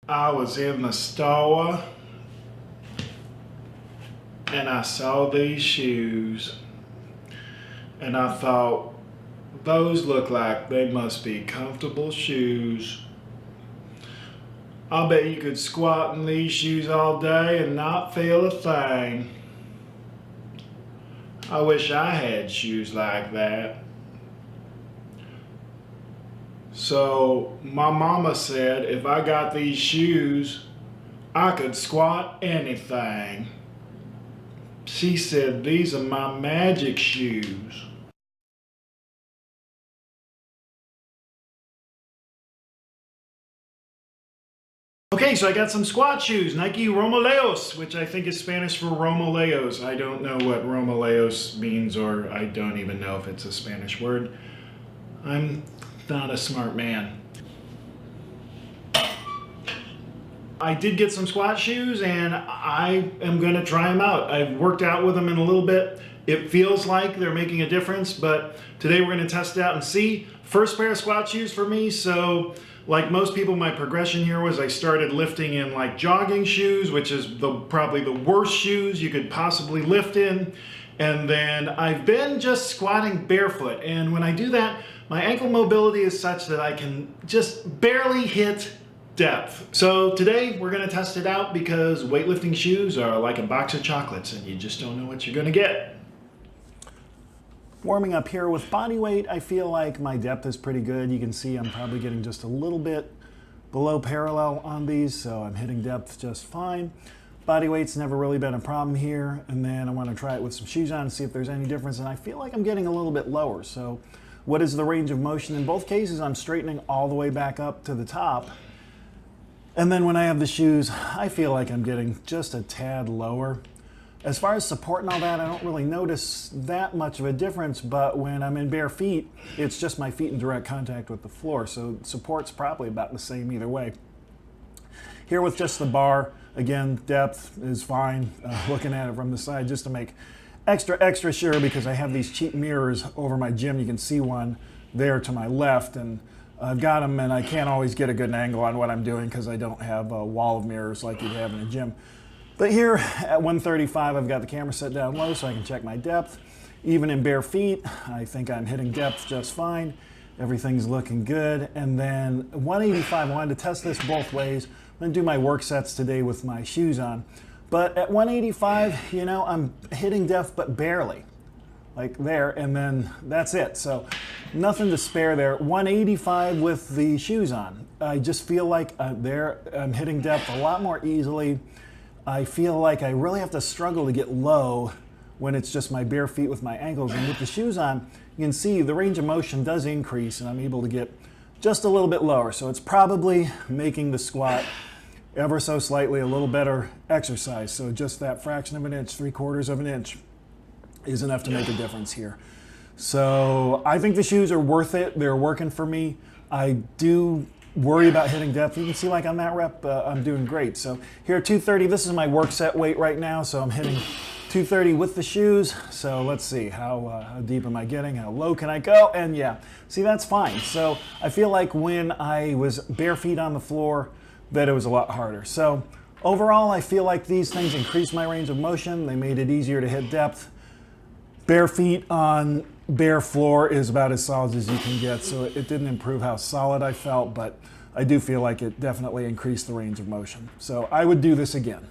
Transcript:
I was in the store and I saw these shoes and I thought, those look like they must be comfortable shoes. I'll bet you could squat in these shoes all day and not feel a thing. I wish I had shoes like that. So my mama said if I got these shoes, I could squat anything. She said these are my magic shoes. Okay, so I got some squat shoes, Nike Romaleos, which I think is Spanish for Romaleos. I don't know what Romaleos means, or I don't even know if it's a Spanish word. I'm not a smart man. I did get some squat shoes and I am gonna try them out. I've worked out with them in a little bit. It feels like they're making a difference, but today we're gonna test it out and see. First pair of squat shoes for me, so like most people, my progression here was I started lifting in like jogging shoes, which is probably the worst shoes you could possibly lift in. And then I've been just squatting barefoot. And when I do that, my ankle mobility is such that I can just barely hit depth. So today we're gonna test it out because weightlifting shoes are like a box of chocolates and you just don't know what you're gonna get. Warming up here with body weight, I feel like my depth is pretty good. You can see I'm probably getting just a little bit below parallel on these, so I'm hitting depth just fine. Body weight's never really been a problem here, and then I want to try it with some shoes on and see if there's any difference, and I feel like I'm getting a little bit lower. So what is the range of motion? In both cases, I'm straightening all the way back up to the top, and then when I have the shoes, I feel like I'm getting just a tad lower. As far as support and all that, I don't really notice that much of a difference, but when I'm in bare feet, it's just my feet in direct contact with the floor, so support's probably about the same either way. Here with just the bar, again, depth is fine. Looking at it from the side just to make extra sure, because I have these cheap mirrors over my gym. You can see one there to my left, and I've got them, and I can't always get a good angle on what I'm doing because I don't have a wall of mirrors like you'd have in a gym. But here at 135, I've got the camera set down low so I can check my depth. Even in bare feet, I think I'm hitting depth just fine. Everything's looking good. And then 185, I wanted to test this both ways. I'm gonna do my work sets today with my shoes on. But at 185, you know, I'm hitting depth, but barely. Like there, and then that's it. So nothing to spare there. 185 with the shoes on. I just feel like I'm hitting depth a lot more easily. I feel like I really have to struggle to get low when it's just my bare feet with my ankles. And with the shoes on, you can see the range of motion does increase and I'm able to get just a little bit lower. So it's probably making the squat ever so slightly a little better exercise. So just that fraction of an inch, 3/4 of an inch is enough to make a difference here. So I think the shoes are worth it. They're working for me. I do worry about hitting depth. You can see like on that rep, I'm doing great. So here at 230, this is my work set weight right now. So I'm hitting 230 with the shoes. So let's see, how deep am I getting? How low can I go? And yeah, see, that's fine. So I feel like when I was bare feet on the floor, that it was a lot harder. So overall, I feel like these things increased my range of motion. They made it easier to hit depth. Bare feet on bare floor is about as solid as you can get, so it didn't improve how solid I felt, but I do feel like it definitely increased the range of motion. So I would do this again.